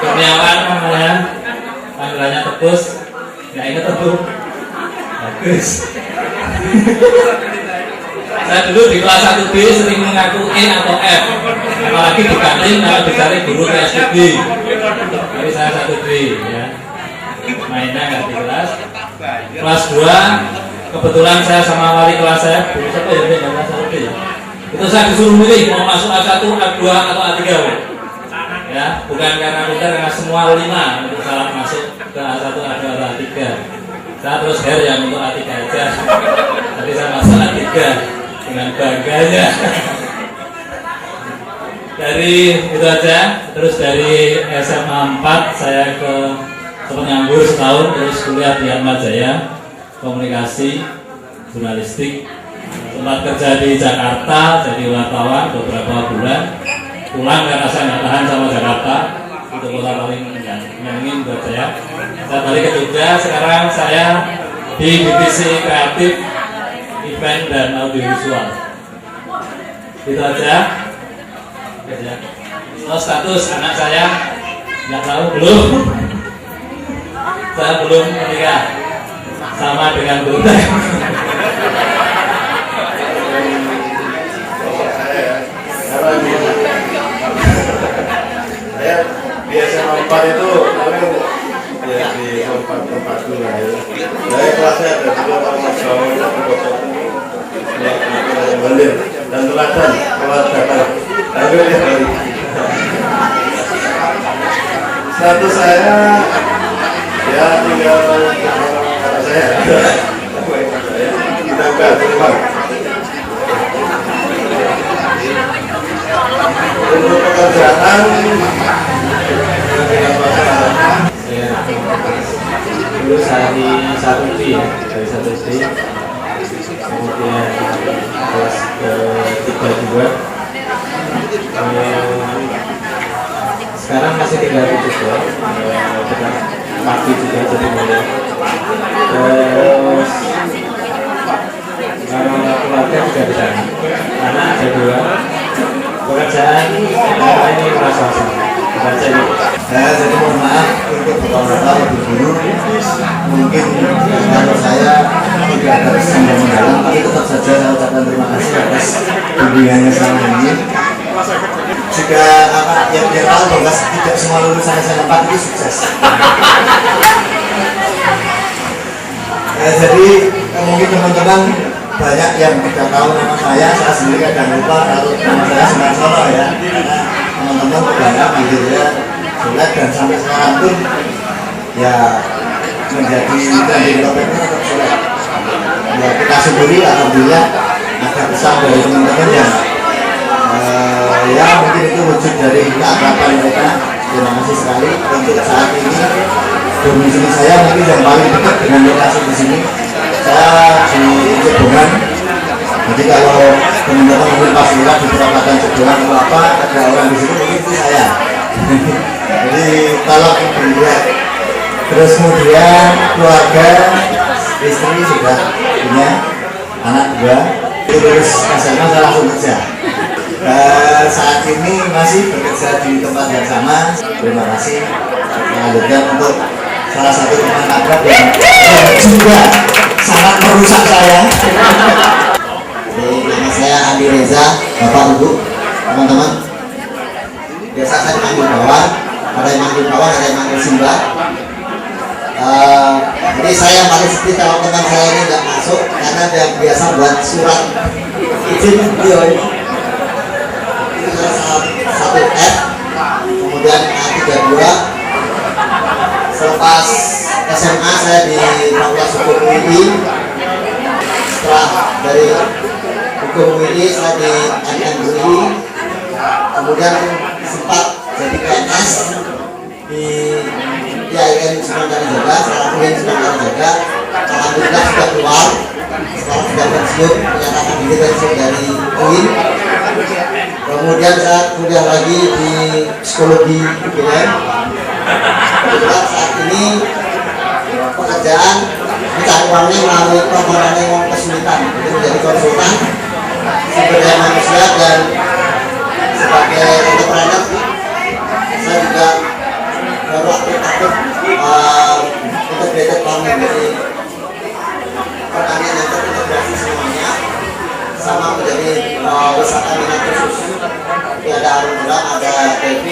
Kurniawan namanya, panggilannya Tebus. Nggak ingat tuh. Bagus. Saya dulu di kelas 1B sering mengaku E atau F. Apalagi di kantin kalau dicari guru PSDB. Tapi saya 1B ya. Mainnya nggak di kelas. Kelas 2 kebetulan saya sama wali kelas saya, dulu siapa ya, kelas 1B ya. Itu saya disuruh milih mau masuk A1, A2 atau A3. Ya, bukan karena pintar, karena semua 5 untuk syarat masuk ke A1, A2 atau A3. Saya terus yang untuk A3 aja. Tapi saya masuk A3 dengan bangganya. Dari itu aja. Terus dari SMA 4 saya ke sempat nganggur setahun, terus kuliah di Atmajaya komunikasi jurnalistik. Sempat kerja di Jakarta jadi wartawan beberapa bulan. Pulang karena saya nggak tahan sama Jakarta, itu kota paling nyenengin buat saya. Saya balik ke Jogja, sekarang saya di divisi kreatif event dan audiovisual. Itu aja. Oh, status anak saya nggak tahu, belum. Saya belum menikah, sama dengan Bunda. Di SMA 4 itu ya di tempat dulu lah ya. Saya kelasnya ada juga Mas Jawa Bandir dan teladan kelas datang. Status saya ya tinggal saya kita buka terima. Untuk pekerjaan dulu saya di 1D ya, dari 1D kemudian kelas ke-3 juga, sekarang masih tinggal di Jogja, dekat pagi juga jadi mulai. Terus kalau keluarga juga di sana, anak ada 2, pekerjaan ini merasa baca ini. Jadi mohon maaf untuk bapak-bapak ibu-ibu, mungkin kalau saya tidak ada pesan yang mendalam, tapi tetap saja saya ucapkan terima kasih atas bimbingannya selama ini. Jika yang dia tahu bahwa tidak semua lulusan SMA 4 itu sukses. Jadi mungkin teman-teman banyak yang tidak tahu nama saya sendiri kadang lupa kalau nama saya Sumarsono ya, karena teman-teman kebanyakan manggilnya Sulet, dan sampai sekarang pun ya menjadi trending topik itu tetap Sulet. Ya kita syukuri alhamdulillah ada pesan dari teman-teman yang ya mungkin itu wujud dari keakraban mereka. Terima kasih sekali. Untuk saat ini domisili saya mungkin yang paling dekat dengan lokasi di sini. Saya di Cebongan. Jadi kalau teman-teman mungkin pas lihat di perapatan Cebongan atau apa, ada orang di sini mungkin itu saya. Jadi kalau dilihat. Terus kemudian keluarga, istri sudah punya anak 2. Terus SMA saya langsung kerja. Saat ini masih bekerja di tempat yang sama. Terima kasih. Lanjutkan untuk salah satu teman akrab yang juga sangat merusak saya. Nama saya Andi Reza, Bapak Ibu, teman-teman. Biasa saya dipanggil Bawang, ada yang manggil Bawang, ada yang manggil Simba. Jadi saya paling sedih kalau teman saya ini nggak masuk karena dia biasa buat surat izin video ini. Satu F, kemudian A32. Selepas SMA saya di Fakultas Hukum UI. Setelah dari Hukum UI saya di MNUI. Kemudian sempat jadi PNS di IAIN Sunan Kalijaga, salah satunya Sunan Kalijaga. Alhamdulillah sudah keluar. Sekarang sudah pensiun, menyatakan diri pensiun dari UIN. Kemudian saya kuliah lagi di psikologi UGM. Kebetulan saat ini pekerjaan mencari uangnya melalui permohonan yang kesulitan, itu menjadi konsultan sumber daya manusia dan sebagai entrepreneur. Saya juga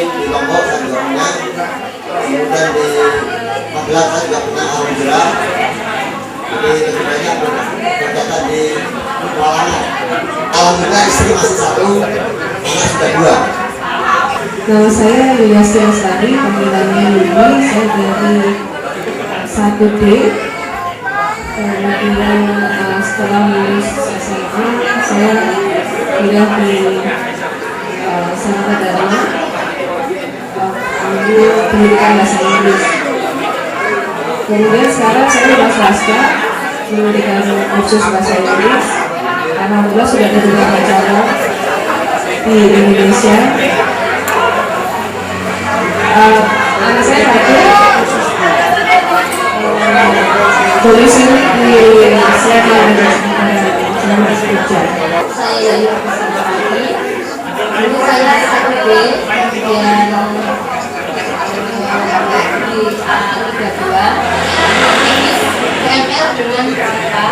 di Lombok saya juga punya, kemudian di Magelang saya juga punya alhamdulillah. Jadi lebih banyak berkaitan di Kualangan. Alhamdulillah istri masih satu, anak sudah dua. Nama saya Yuliasti Lestari, panggilannya Yuli. Saya dari 1D. Kemudian setelah lulus SMA, saya kuliah di Sanata Dharma, ambil pendidikan bahasa Inggris. Kemudian sekarang saya sudah swasta, memberikan kursus bahasa Inggris. Alhamdulillah sudah ada beberapa acara di Indonesia. Anak saya satu tulis di Sierra selama kerja. Saya dulu saya 1B, kemudian di Liga 2 PML dengan Jakarta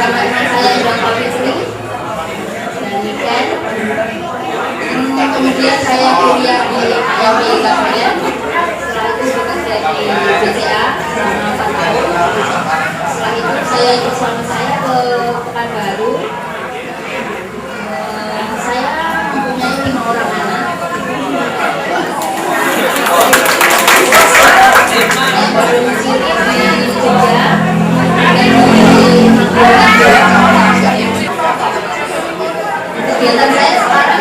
sama teman saya yang Fitri dan Niken. Kemudian saya kuliah di IMB Gamelan, setelah itu bekerja di BCA selama 4 tahun. Setelah itu saya ikut suami saya ke Pekanbaru. Saya mempunyai 5 orang anak. Saya berdomisili di Jogja dan di kegiatan saya sekarang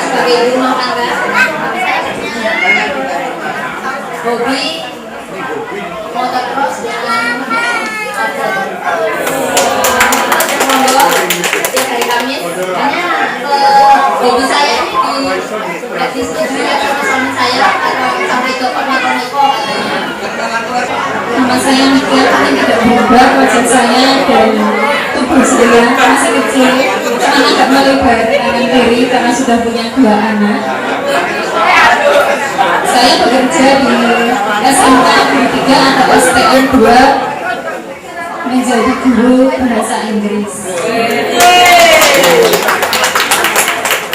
sebagai ibu rumah tangga. Hobi motocross dan setiap hari Kamis. Hanya hobi saya ini disetujui sama suami saya atau sampai ke neko-neko katanya. Nama saya Mika, tapi tidak berubah wajah saya dan tubuh saya masih kecil, cuma agak melebar kanan kiri karena sudah punya 2 anak. Saya bekerja di SMK Negeri 3 atau STM 2 menjadi guru bahasa Inggris.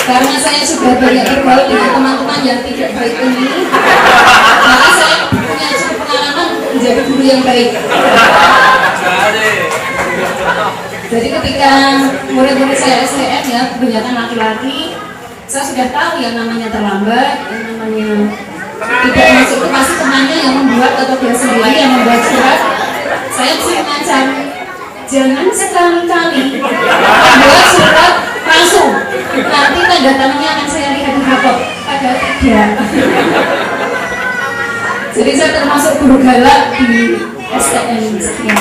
Karena saya sudah banyak bergaul dengan teman-teman yang tidak baik ini, maka saya punya cukup pengalaman menjadi guru yang baik. Jadi ketika murid-murid saya STM ya kebanyakan laki-laki, saya sudah tahu yang namanya terlambat, yang namanya tidak masuk ke pasti temannya yang membuat atau dia sendiri yang membuat surat. Saya mesti mengancam, jangan sekali-kali membuat surat langsung. Nanti tanda tangannya akan saya lihat di rapot. Padahal tidak. Jadi saya termasuk guru galak di STM sekian.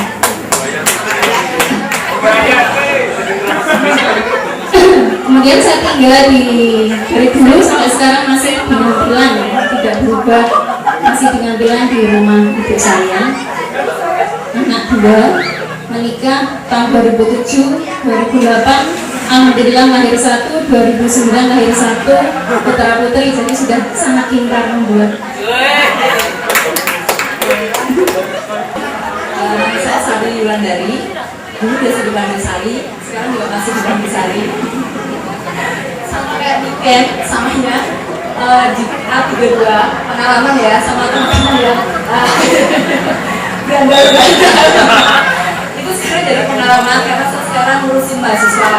Kemudian saya tinggal dari dulu sampai sekarang masih di Ngambilan ya, tidak berubah, masih di Ngambilan di rumah ibu saya. Anak 2, menikah tahun 2007, 2008 alhamdulillah lahir 1, 2009 lahir 1 putra putri, jadi sudah sangat pintar membuat. Saya Sari Yulandari, dulu biasa dipanggil Sari, sekarang juga masih dipanggil Sari. Sama kayak Niken, samanya di A32 pengalaman ya sama teman-teman ya. Itu sebenarnya dari pengalaman karena saya sekarang ngurusin mahasiswa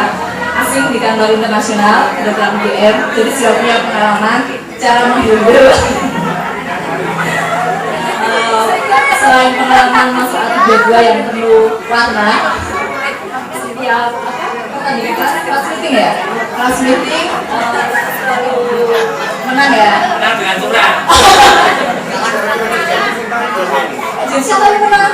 asing di kantor internasional kedokteran UGM, jadi sudah punya pengalaman cara menghibur. Selain pengalaman masuk A32 yang penuh warna, setiap kelas meeting ya, kelas meeting selalu menang ya. Menang dengan curang. Jadi siapa yang menang?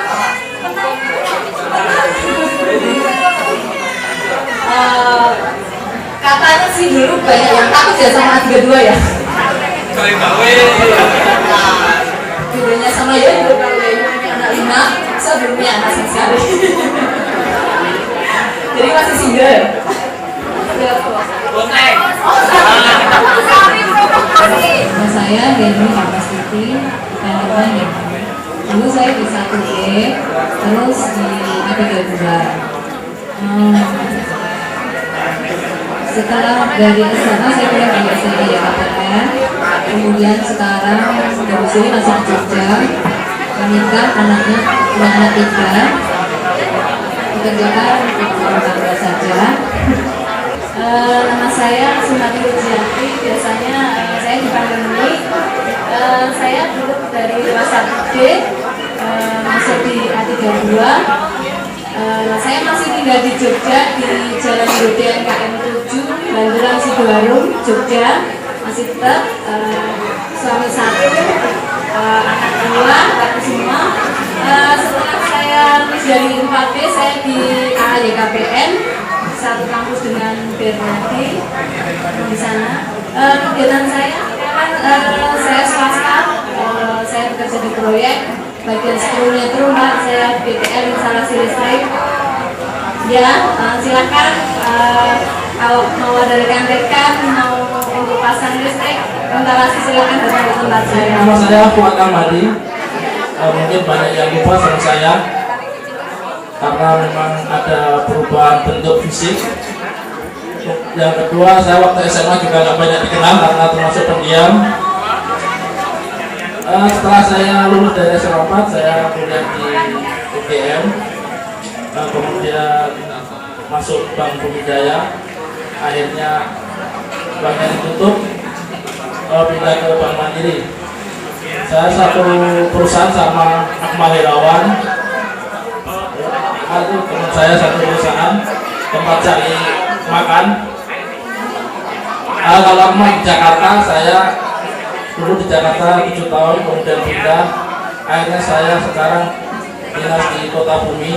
Katanya sih dulu banyak yang takut ya sama A32 ya. Bedanya sama Yoyo, kalau Yoyo punya anak 5, saya belum punya anak sama sekali. Jadi masih single. Nama saya Denny Kapastiti, teman-teman ya. Dulu saya di 1D, terus di A32. Setelah dari sana saya kuliah di STI Jakarta dan sekarang domisili masih di Jogja, menikah, anaknya punya anak 3, pekerjaan rumah tangga saja. Nama saya Sunnati Rujiati, biasanya saya dipanggil Mimi. Saya duduk dari kelas 1D, masuk di A32. Saya masih tinggal di Jogja di Jalan Yoden KM 7, Banduran Sidoarjo, Jogja. Masih tetap suami 1, anak 2, aku semua. Setelah saya lulus dari 4B, saya di AAYKPN, satu kampus dengan Bernardi di sana. Kegiatan saya kan saya swasta, saya bekerja di proyek bagian seluruhnya itu Mbak, saya BTL instalasi listrik. Ya, silakan kalau mau ada rekan-rekan mau untuk pasang listrik instalasi, silakan datang ke tempat saya. Nama saya Fuad Ahmadi. Mungkin banyak yang lupa sama saya karena memang ada perubahan bentuk fisik. Yang kedua, saya waktu SMA juga nggak banyak dikenal karena termasuk pendiam. Setelah saya lulus dari SMA 4, saya kuliah di UGM, kemudian masuk Bank Bumijaya. Akhirnya banknya ditutup, pindah ke Bank Mandiri. Saya satu perusahaan sama Akmal Herawan. Itu teman saya satu perusahaan tempat cari makan. Kalau Akmal di Jakarta, saya dulu di Jakarta 7 tahun, kemudian pindah. Akhirnya saya sekarang dinas di Kota Bumi,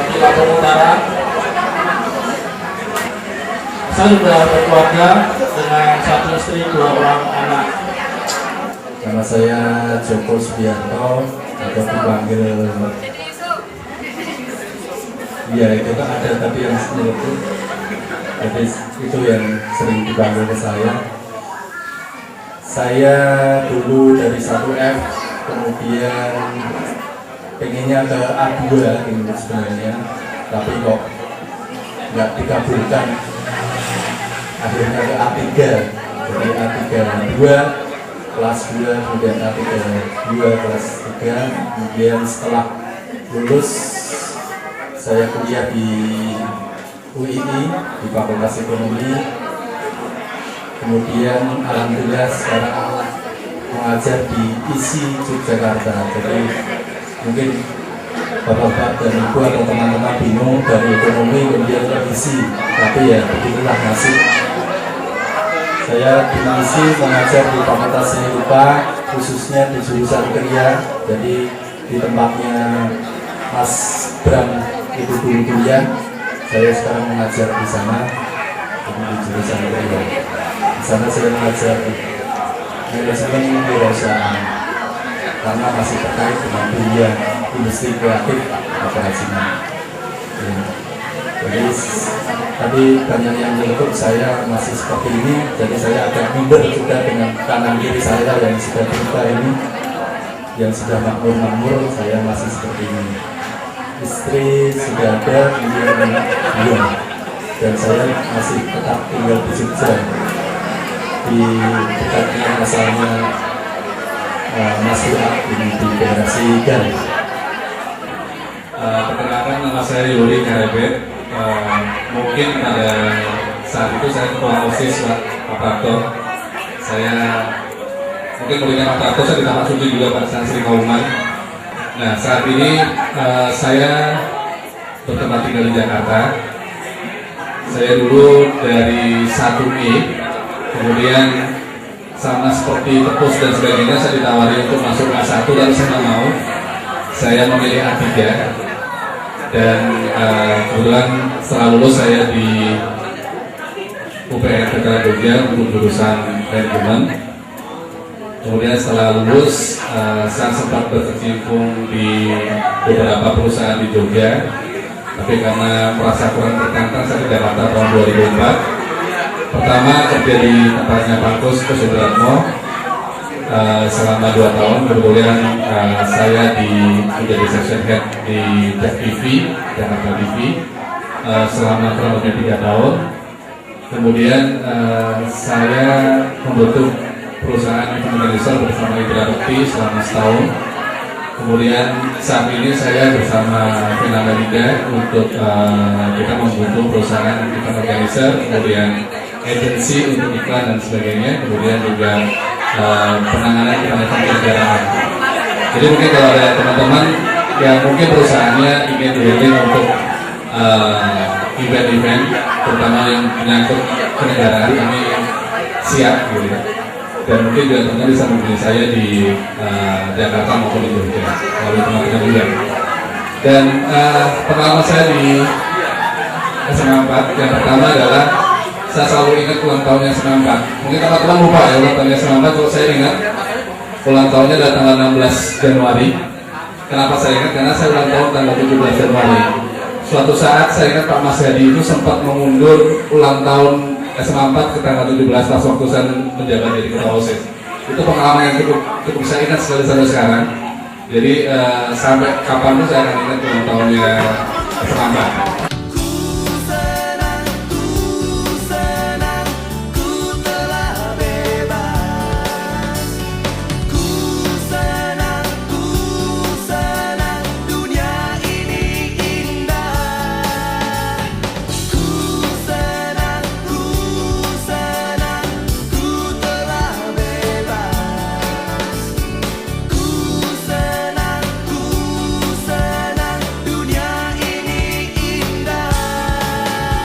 di Lampung Utara. Saya sudah berkeluarga dengan 1 istri, 2 orang anak. Nama saya Joko Subianto atau dipanggil ya itu kan ada tadi yang itu, jadi itu yang sering dipanggil ke saya. Saya dulu dari 1F kemudian pengennya ke A2 gitu sebenarnya, tapi kok nggak dikabulkan, akhirnya ke A3. Jadi A3 2 kelas 2, kemudian A3 2 kelas 3. Kemudian setelah lulus saya kuliah di UII di Fakultas Ekonomi. Kemudian alhamdulillah sekarang mengajar di ISI Yogyakarta. Jadi mungkin bapak-bapak dan ibu atau teman-teman bingung dari ekonomi kemudian ke ISI, tapi ya begitulah nasib. Saya di ISI mengajar di Fakultas Seni Rupa, khususnya di jurusan Kriya. Jadi di tempatnya Mas Bram itu dulu kuliah, saya sekarang mengajar di sana di jurusan Kriya. Di sana saya mengajar manajemen kewirausahaan karena masih terkait dengan dunia industri kreatif kerajinan. Jadi tadi banyak yang menyebut saya masih seperti ini, jadi saya agak minder juga dengan kanan kiri saya yang sudah berubah ini, yang sudah makmur, saya masih seperti ini. Istri sudah ada, kemudian belum, dan saya masih tetap tinggal di Jogja, di dekatnya asalnya Mas Fuad di daerah Sigan. Perkenalkan, nama saya Yuri Karebet. Mungkin pada saat itu saya ketua OSIS Pak Prapto. Saya mungkin kuliah Pak Prapto, saya ditambah suci juga pada saat Sri Kauman. Nah, saat ini saya bertempat tinggal di Jakarta. Saya dulu dari 1E, kemudian sama seperti tepus dan sebagainya, saya ditawari untuk masuk A1 dan saya nggak mau. Saya memilih A3 dan kebetulan setelah lulus saya di UPN PTN Jogja untuk jurusan manajemen. Kemudian setelah lulus saya sempat berkecimpung di beberapa perusahaan di Jogja, tapi karena merasa kurang bertantang saya ke Jakarta tahun 2004. Pertama kerja di tempatnya Pak Kus Sudarmo selama 2 tahun. Kemudian saya menjadi section head di TV, Jakarta TV selama kurang lebih 3 tahun. Kemudian saya membentuk perusahaan organizer bersama Indra Bekti selama setahun. Kemudian saat ini saya bersama Finanda Liga untuk kita membentuk perusahaan event organizer, kemudian agensi untuk iklan dan sebagainya, kemudian juga penanganan event kenegaraan. Jadi mungkin kalau ada teman-teman yang mungkin perusahaannya ingin dihiring untuk event-event, terutama yang menyangkut kenegaraan, kami siap gitu ya. Dan mungkin juga teman-teman bisa menghubungi saya di Jakarta maupun di Jogja melalui teman-teman juga. Dan pengalaman saya di SMA 4 yang pertama adalah saya selalu ingat ulang tahunnya SMA 4. Mungkin teman-teman lupa ya ulang tahunnya SMA 4. Kalau saya ingat ulang tahunnya adalah tanggal 16 Januari. Kenapa saya ingat? Karena saya ulang tahun tanggal 17 Januari. Suatu saat saya ingat Pak Mas Hadi itu sempat mengundur ulang tahun SMA 4 ke tanggal 17 pas waktu saya menjabat jadi ketua OSIS. Itu pengalaman yang cukup saya ingat sekali sampai sekarang. Jadi sampai kapanpun saya akan ingat ulang tahunnya SMA 4.